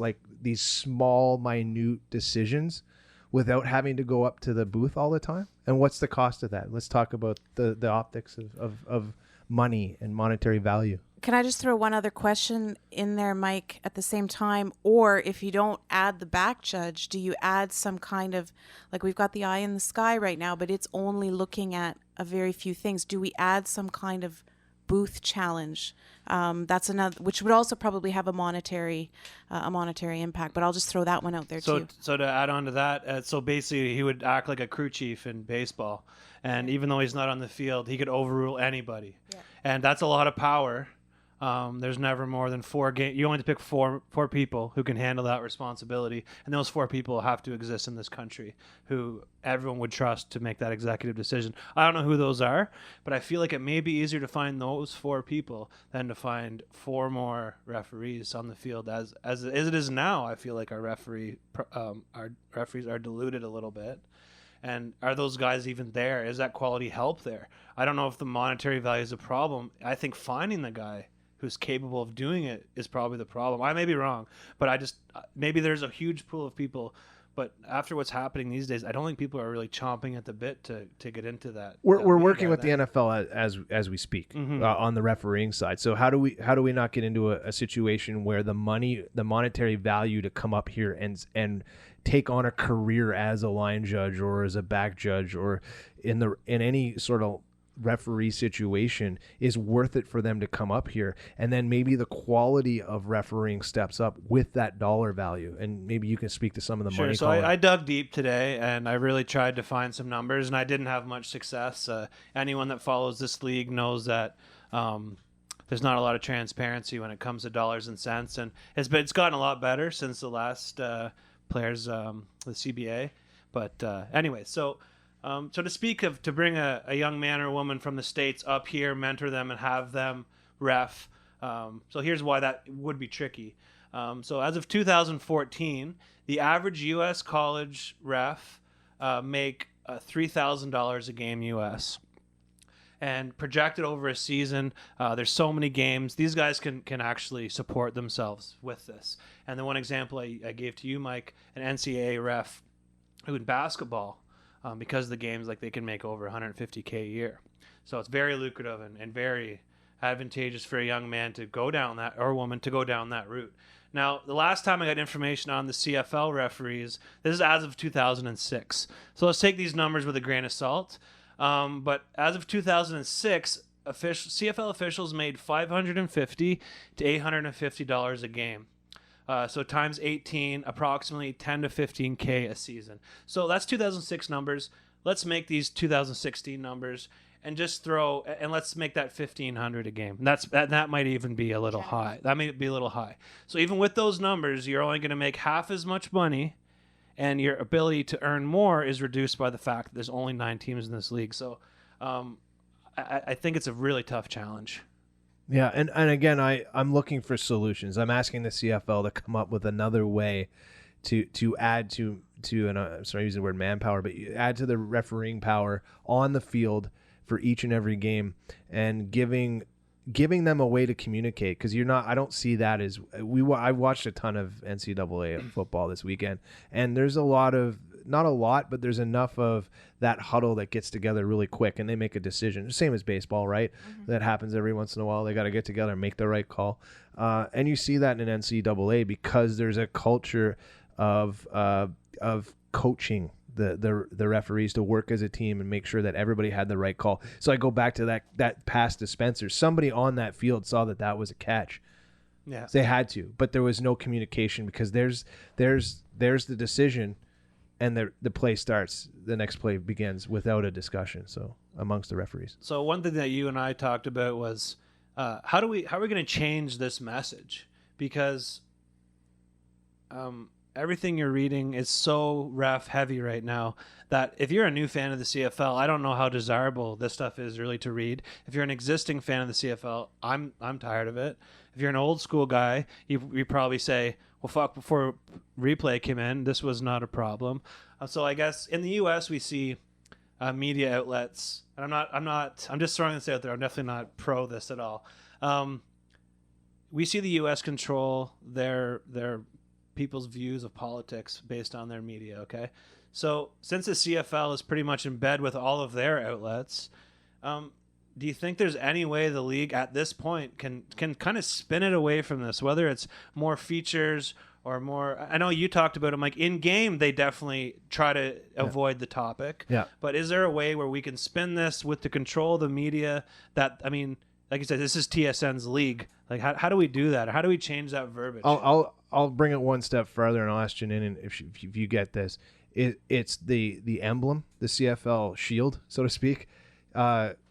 small, minute decisions without having to go up to the booth all the time? And what's the cost of that? Let's talk about the optics of money and monetary value. Can I just throw one other question in there, Mike, at the same time? Or if you don't add the back judge, do you add some kind of, like, we've got the eye in the sky right now, but it's only looking at a very few things. Do we add some kind of booth challenge? That's another, which would also probably have a monetary impact, but I'll just throw that one out there too. So to add on to that, so basically he would act like a crew chief in baseball, and even though he's not on the field, he could overrule anybody. Yeah. And that's a lot of power. There's never more than 4 games. You only have to pick four people who can handle that responsibility, and those 4 people have to exist in this country who everyone would trust to make that executive decision. I don't know who those are, but I feel like it may be easier to find those 4 people than to find 4 more referees on the field. As it is now, I feel like our referees are diluted a little bit. And are those guys even there? Is that quality help there? I don't know if the monetary value is a problem. I think finding the guy who's capable of doing it is probably the problem. I may be wrong, but maybe there's a huge pool of people But after what's happening these days, I don't think people are really chomping at the bit to get into that. We're working with the NFL as we speak Mm-hmm. On the refereeing side. So how do we not get into a situation where the monetary value to come up here and take on a career as a line judge or as a back judge or in any sort of referee situation is worth it for them to come up here, and then maybe the quality of refereeing steps up with that dollar value. And maybe you can speak to some of the money. So I dug deep today, and I really tried to find some numbers, and I didn't have much success. Anyone that follows this league knows that there's not a lot of transparency when it comes to dollars and cents, and it's gotten a lot better since the last players, the CBA. But anyway, so to bring a young man or woman from the States up here, mentor them, and have them ref. So here's why that would be tricky. So as of 2014, the average U.S. college ref make $3,000 a game U.S. And projected over a season, there's so many games. These guys can actually support themselves with this. And the one example I gave to you, Mike, an NCAA ref who in basketball, because of the games, like they can make over $150K a year. So it's very lucrative and very advantageous for a young man to go down that, or a woman to go down that route. Now, the last time I got information on the CFL referees, this is as of 2006. So let's take these numbers with a grain of salt. But as of 2006, CFL officials made $550 to $850 a game. So times 18, approximately 10 to 15K a season. So that's 2006 numbers. Let's make these 2016 numbers and let's make that 1,500 a game. That might even be a little high. That may be a little high. So even with those numbers, you're only going to make half as much money, and your ability to earn more is reduced by the fact that there's only 9 teams in this league. So I think it's a really tough challenge. Yeah, and again, I'm looking for solutions. I'm asking the CFL to come up with another way to add to and I'm sorry using the word manpower, but add to the refereeing power on the field for each and every game, and giving them a way to communicate, because I don't see that as I watched a ton of NCAA football this weekend, and there's not a lot, but there's enough of that huddle that gets together really quick and they make a decision. Same as baseball, right? Mm-hmm. That happens every once in a while. They got to get together and make the right call. And you see that in NCAA because there's a culture of coaching the referees to work as a team and make sure that everybody had the right call. So I go back to that pass to Spencer. Somebody on that field saw that was a catch. Yeah, they had to, but there was no communication because there's the decision. And the play starts. The next play begins without a discussion. So amongst the referees. So one thing that you and I talked about was how are we going to change this message? Because everything you're reading is so ref heavy right now that if you're a new fan of the CFL, I don't know how desirable this stuff is really to read. If you're an existing fan of the CFL, I'm tired of it. If you're an old school guy, you probably say, well, fuck, before replay came in, this was not a problem. So I guess in the U.S. we see media outlets, and I'm just throwing this out there. I'm definitely not pro this at all. We see the U.S. control their people's views of politics based on their media. Okay, so since the CFL is pretty much in bed with all of their outlets, do you think there's any way the league at this point can kind of spin it away from this, whether it's more features or more? I know you talked about them, like in game, they definitely try to avoid the topic. Yeah. But is there a way where we can spin this with the control of the media that, I mean, like you said, this is TSN's league. Like, how do we do that? Or how do we change that verbiage? I'll bring it one step further, and I'll ask Jeanine if you get this. It's the emblem, the CFL shield, so to speak.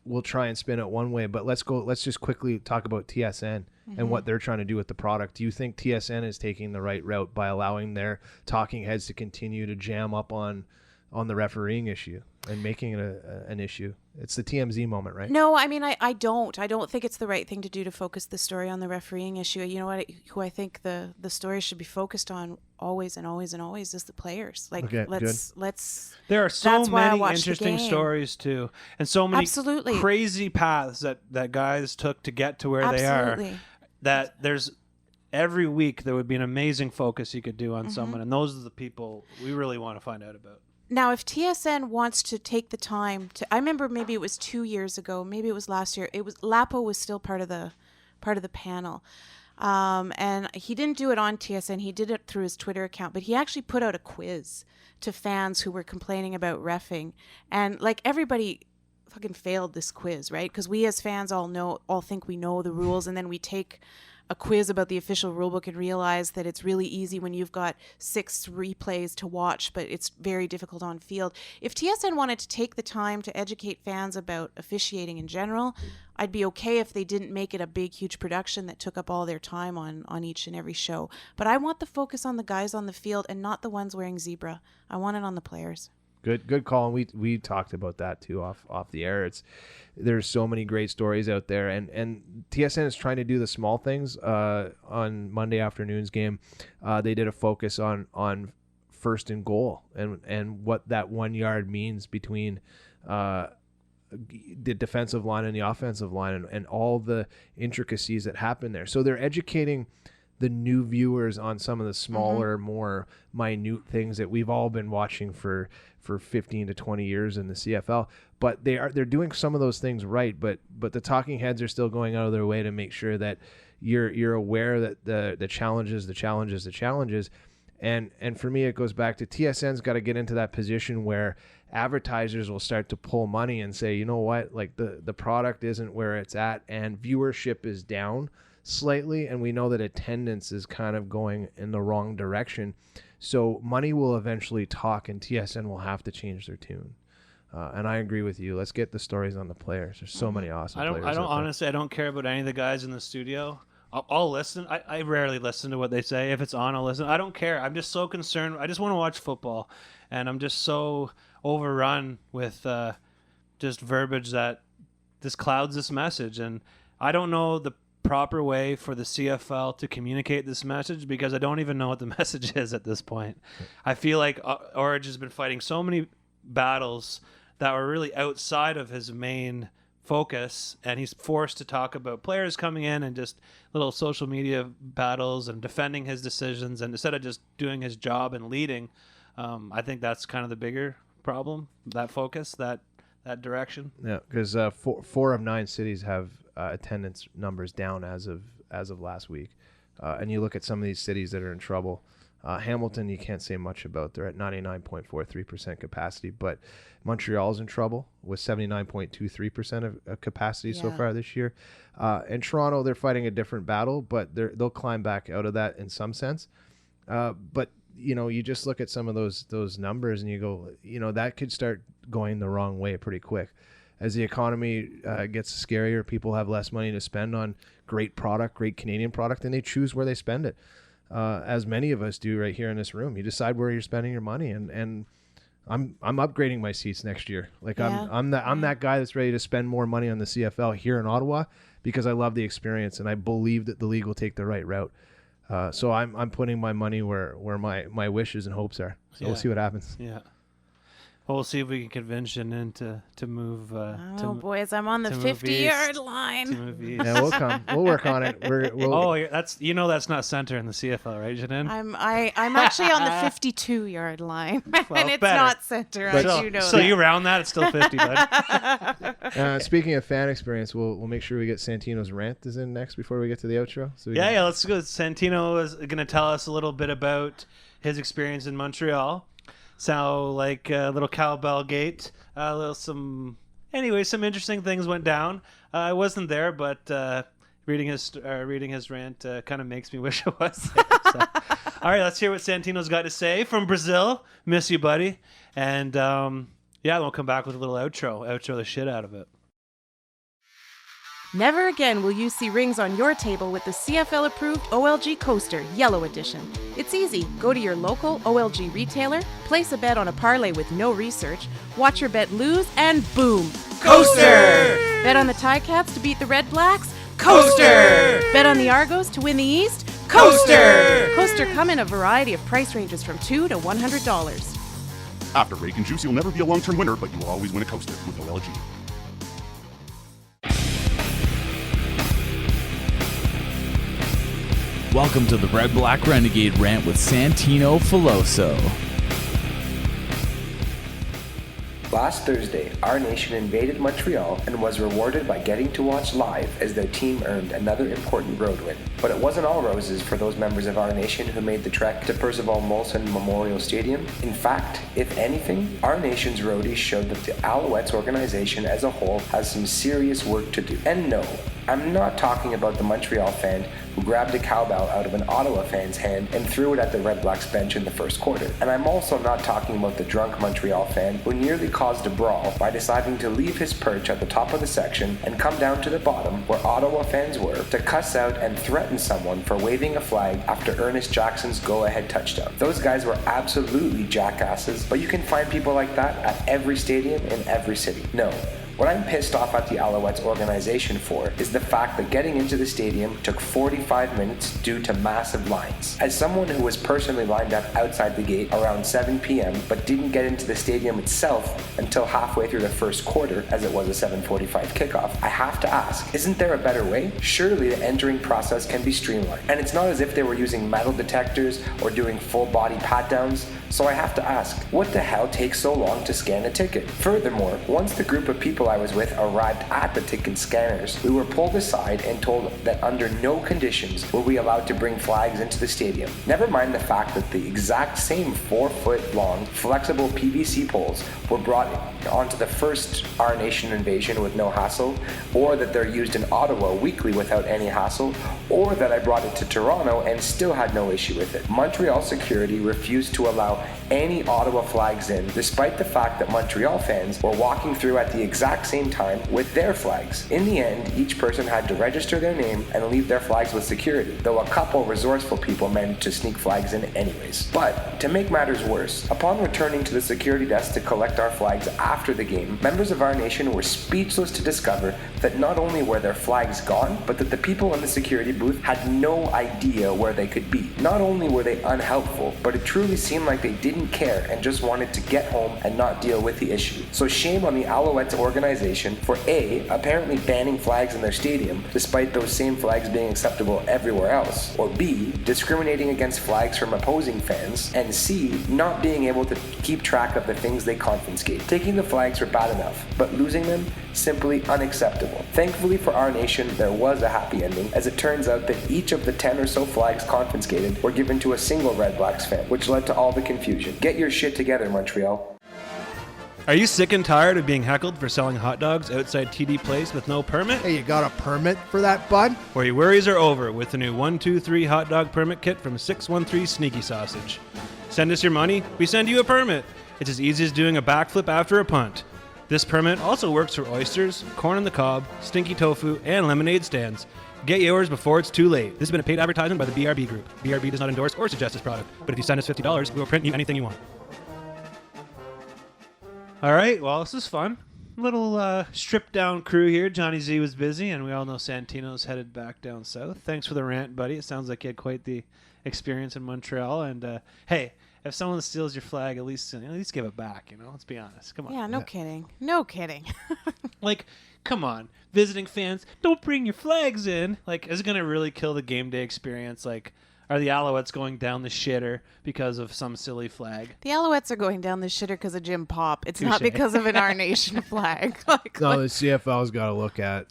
We'll try and spin it one way, but let's just quickly talk about TSN and what they're trying to do with the product. Do you think TSN is taking the right route by allowing their talking heads to continue to jam up on the refereeing issue and making it an issue? It's the TMZ moment, right? No, I mean, I don't think it's the right thing to do to focus the story on the refereeing issue. You know what? Who I think the story should be focused on always and always and always is the players. Like, okay, let's. There are so many interesting stories too, and so many crazy paths that guys took to get to where they are. That every week there would be an amazing focus you could do on someone, and those are the people we really want to find out about. Now, if TSN wants to take the time to, I remember maybe it was 2 years ago, maybe it was last year. It was Lapo was still part of the panel, and he didn't do it on TSN. He did it through his Twitter account, but he actually put out a quiz to fans who were complaining about reffing, and like everybody fucking failed this quiz, right? Because we as fans all think we know the rules, and then we take a quiz about the official rulebook and realize that it's really easy when you've got 6 replays to watch, but it's very difficult on field. If TSN wanted to take the time to educate fans about officiating in general, I'd be okay if they didn't make it a big, huge production that took up all their time on each and every show. But I want the focus on the guys on the field and not the ones wearing zebra. I want it on the players. Good call. And we talked about that too off the air. There's so many great stories out there, and TSN is trying to do the small things. On Monday afternoon's game, they did a focus on first and goal and what that 1 yard means between the defensive line and the offensive line, and all the intricacies that happen there. So they're educating the new viewers on some of the smaller, more minute things that we've all been watching for 15 to 20 years in the CFL. But they're doing some of those things right. But the talking heads are still going out of their way to make sure that you're aware that the challenges. And for me, it goes back to TSN's got to get into that position where advertisers will start to pull money and say, you know what, like the product isn't where it's at, and viewership is down slightly, and we know that attendance is kind of going in the wrong direction. So money will eventually talk, and TSN will have to change their tune. And I agree with you. Let's get the stories on the players. There's so many awesome players. Honestly, I don't care about any of the guys in the studio. I'll listen. I rarely listen to what they say. If it's on, I'll listen. I don't care. I'm just so concerned. I just want to watch football, and I'm just so overrun with just verbiage that this clouds this message. And I don't know the proper way for the CFL to communicate this message, because I don't even know what the message is at this point. I feel like Orange has been fighting so many battles that were really outside of his main focus, and he's forced to talk about players coming in and just little social media battles and defending his decisions, and instead of just doing his job and leading. I think that's kind of the bigger problem, that focus, that direction. Yeah, because 4 of 9 cities have attendance numbers down as of last week, and you look at some of these cities that are in trouble. Hamilton, you can't say much about. They're at 99.43% capacity, but Montreal's in trouble with 79.23% of capacity so far this year. And Toronto, they're fighting a different battle, but they'll climb back out of that in some sense. But you just look at some of those numbers and you go, that could start going the wrong way pretty quick. As the economy gets scarier, people have less money to spend on great Canadian product, and they choose where they spend it. As many of us do right here in this room. You decide where you're spending your money, and I'm upgrading my seats next year. Like I'm that guy that's ready to spend more money on the CFL here in Ottawa because I love the experience, and I believe that the league will take the right route. So I'm putting my money where my wishes and hopes are. So we'll see what happens. Yeah. Well, we'll see if we can convince Jeanine to move. Boys, I'm on the 50-yard line. Yeah, we'll come. We'll work on it. That's not center in the CFL, right, Jeanine? I'm actually on the 52-yard line, and it's better. Not center. I do know so that. you round that, it's still 50, bud. Speaking of fan experience, we'll make sure we get Santino's rant is in next before we get to the outro. So let's go. Santino is going to tell us a little bit about his experience in Montreal. So like a little cowbell gate, some interesting things went down. I wasn't there, but reading his rant kind of makes me wish I was there. So. All right, let's hear what Santino's got to say from Brazil. Miss you, buddy. And then we'll come back with a little outro the shit out of it. Never again will you see rings on your table with the CFL-approved OLG Coaster Yellow Edition. It's easy. Go to your local OLG retailer, place a bet on a parlay with no research, watch your bet lose, and boom! Coaster! Bet on the Ticats to beat the Red Blacks? Coaster! Bet on the Argos to win the East? Coaster! Coaster come in a variety of price ranges from $2 to $100. After Rake and Juice, you'll never be a long-term winner, but you will always win a coaster with OLG. Welcome to the Red Black Renegade Rant with Santino Filoso. Last Thursday, our nation invaded Montreal and was rewarded by getting to watch live as their team earned another important road win. But it wasn't all roses for those members of our nation who made the trek to Percival Molson Memorial Stadium. In fact, if anything, our nation's roadies showed that the Alouettes organization as a whole has some serious work to do. And no, I'm not talking about the Montreal fan who grabbed a cowbell out of an Ottawa fan's hand and threw it at the Red Blacks bench in the first quarter. And I'm also not talking about the drunk Montreal fan who nearly caused a brawl by deciding to leave his perch at the top of the section and come down to the bottom where Ottawa fans were to cuss out and threaten someone for waving a flag after Ernest Jackson's go-ahead touchdown. Those guys were absolutely jackasses, but you can find people like that at every stadium in every city. No. What I'm pissed off at the Alouettes organization for is the fact that getting into the stadium took 45 minutes due to massive lines. As someone who was personally lined up outside the gate around 7 p.m. but didn't get into the stadium itself until halfway through the first quarter, as it was a 7:45 kickoff, I have to ask, isn't there a better way? Surely the entering process can be streamlined. And it's not as if they were using metal detectors or doing full body pat downs, so I have to ask, what the hell takes so long to scan a ticket? Furthermore, once the group of people I was with arrived at the ticket scanners, we were pulled aside and told that under no conditions were we allowed to bring flags into the stadium. Never mind the fact that the exact same 4-foot long flexible PVC poles were brought onto the first Our Nation invasion with no hassle, or that they're used in Ottawa weekly without any hassle, or that I brought it to Toronto and still had no issue with it. Montreal security refused to allow any Ottawa flags in, despite the fact that Montreal fans were walking through at the exact same time with their flags. In the end, each person had to register their name and leave their flags with security, though a couple resourceful people managed to sneak flags in anyways. But, to make matters worse, upon returning to the security desk to collect our flags after the game, members of our nation were speechless to discover that not only were their flags gone, but that the people in the security booth had no idea where they could be. Not only were they unhelpful, but it truly seemed like they didn't care and just wanted to get home and not deal with the issue. So shame on the Alouettes organization for A, apparently banning flags in their stadium, despite those same flags being acceptable everywhere else, or B, discriminating against flags from opposing fans, and C, not being able to keep track of the things they confiscate. Taking the flags were bad enough, but losing them, simply unacceptable. Thankfully for our nation, there was a happy ending, as it turns out that each of the 10 or so flags confiscated were given to a single Red Blacks fan, which led to all the confusion. Get your shit together, Montreal. Are you sick and tired of being heckled for selling hot dogs outside TD Place with no permit? Hey, you got a permit for that, bud? Or your worries are over with the new 123 hot dog permit kit from 613 Sneaky Sausage. Send us your money, we send you a permit. It's as easy as doing a backflip after a punt. This permit also works for oysters, corn on the cob, stinky tofu, and lemonade stands. Get yours before it's too late. This has been a paid advertisement by the BRB Group. BRB does not endorse or suggest this product, but if you send us $50, we will print you anything you want. All right, well, this is fun. Little stripped down crew here. Johnny Z was busy, and we all know Santino's headed back down south. Thanks for the rant, buddy. It sounds like you had quite the experience in Montreal. And hey, if someone steals your flag, at least give it back. Let's be honest. Come on. Yeah, no kidding. No kidding. Like, come on, visiting fans, don't bring your flags in. Like, is it gonna really kill the game day experience? Like, are the Alouettes going down the shitter because of some silly flag? The Alouettes are going down the shitter because of Jim Pop. It's Touché. not because of an Our Nation flag. No, the CFL's got to look at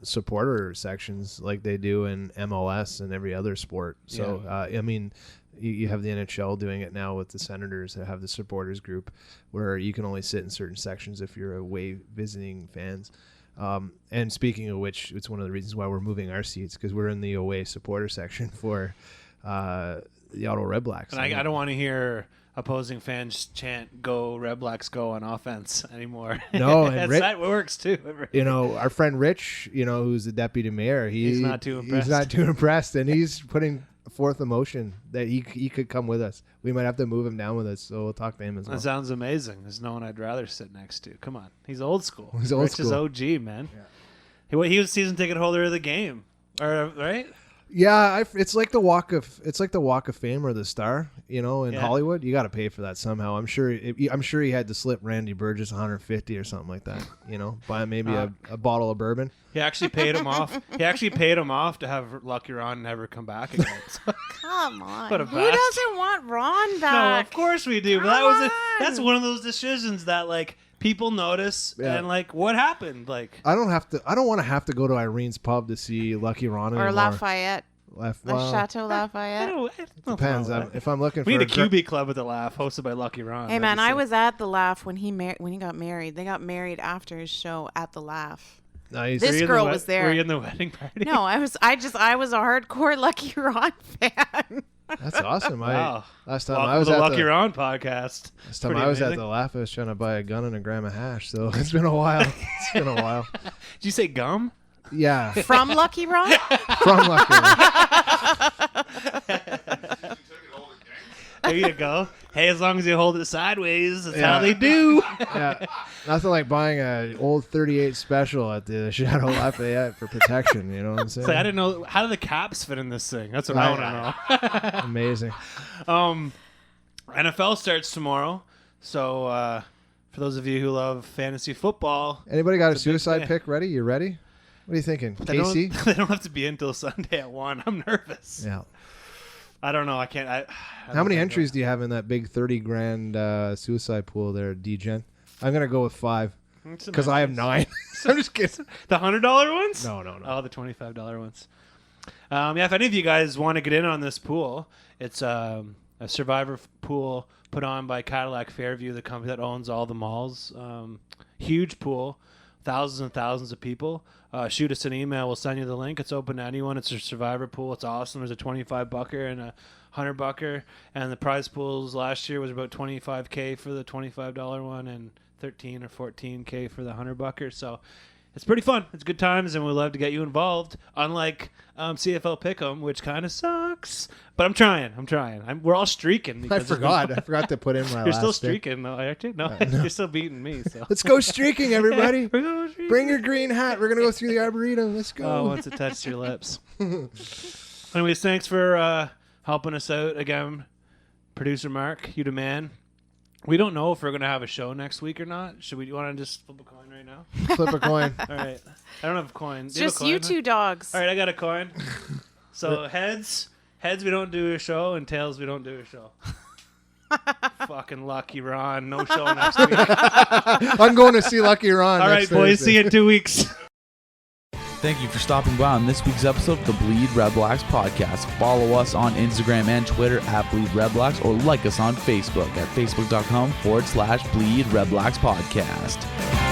supporter sections like they do in MLS and every other sport. So, I mean, you have the NHL doing it now with the Senators that have the supporters group where you can only sit in certain sections if you're away visiting fans. And speaking of which, it's one of the reasons why we're moving our seats, because we're in the away supporter section for the Ottawa Red Blacks. And I don't want to hear opposing fans chant "Go Red Blacks, go" on offense anymore. No, and that works too. Our friend Rich, who's the deputy mayor, he's not too impressed. He's not too impressed, and he's putting forth a motion that he could come with us. We might have to move him down with us, so we'll talk to him as well. That sounds amazing. There's no one I'd rather sit next to. Come on, he's old school. Rich is OG, man. Yeah. He was season ticket holder of the game, right? Yeah, it's like the Walk of Fame or the Star, in Hollywood. You got to pay for that somehow. I'm sure he had to slip Randy Burgess $150 or something like that. Buy maybe a bottle of bourbon. He actually paid him off. He actually paid him off to have Lucky Ron never come back again. Come on. What a Who bastard. doesn't want Ron back? No, of course we do. But that's one of those decisions that people notice and what happened? I don't want to have to go to Irene's pub to see Lucky Ron or anymore. Lafayette. Chateau Lafayette. Depends. If I'm looking we for need a QB club at the Laugh, hosted by Lucky Ron. Hey man, I was at the Laugh when he got married. They got married after his show at the Laugh. Nice. This girl was there. Were you in the wedding party? No, I was a hardcore Lucky Ron fan. That's awesome. Wow. Last time Welcome I was to the at Lucky Ron podcast. Last time I was at the Laugh, I was trying to buy a gun and a gram of hash. So it's been a while. Did you say gum? Yeah. From Lucky Ron? From Lucky Ron. There you go. Hey, as long as you hold it sideways, that's how they do. Yeah. Nothing like buying an old 38 special at the Chateau Lafayette for protection. You know what I'm saying? I didn't know. How do the caps fit in this thing? That's what I want to know. Amazing. NFL starts tomorrow. So for those of you who love fantasy football. Anybody got a suicide pick ready? You ready? What are you thinking? Casey? They don't have to be until Sunday at 1. I'm nervous. Yeah. I don't know. I can't. How many entries do you have in that big 30 grand suicide pool there, D-Gen? I'm going to go with 5 because I have 9. I'm just kidding. The $100 ones? No. Oh, the $25 ones. If any of you guys want to get in on this pool, it's a survivor pool put on by Cadillac Fairview, the company that owns all the malls. Huge pool, thousands and thousands of people. Shoot us an email. We'll send you the link. It's open to anyone. It's a survivor pool. It's awesome. There's a $25 and a $100, and the prize pools last year was about $25K for the $25 one and $13 or $14K for the $100. So it's pretty fun. It's good times, and we'd love to get you involved. Unlike CFL Pick'em, which kind of sucks, but I'm trying. We're all streaking. I forgot to put in my. You're still streaking, though. Actually, no, you're still beating me. So let's go streaking, everybody. We're going streaking. Bring your green hat. We're gonna go through the arboretum. Let's go. Oh, once it touches your lips. Anyways, thanks for helping us out again, producer Mark. You the man. We don't know if we're going to have a show next week or not. Should we? You want to just flip a coin right now? Flip a coin. All right. I don't have a coin. It's Do you have just a coin? you two dogs. All right, I got a coin. So heads, we don't do a show, and tails, we don't do a show. Fucking Lucky Ron, no show next week. I'm going to see Lucky Ron. All right, boys, see you in 2 weeks. Thank you for stopping by on this week's episode of the Bleed Red Blacks podcast. Follow us on Instagram and Twitter at BleedRedblacks or like us on Facebook at facebook.com/Bleed Red Blacks podcast.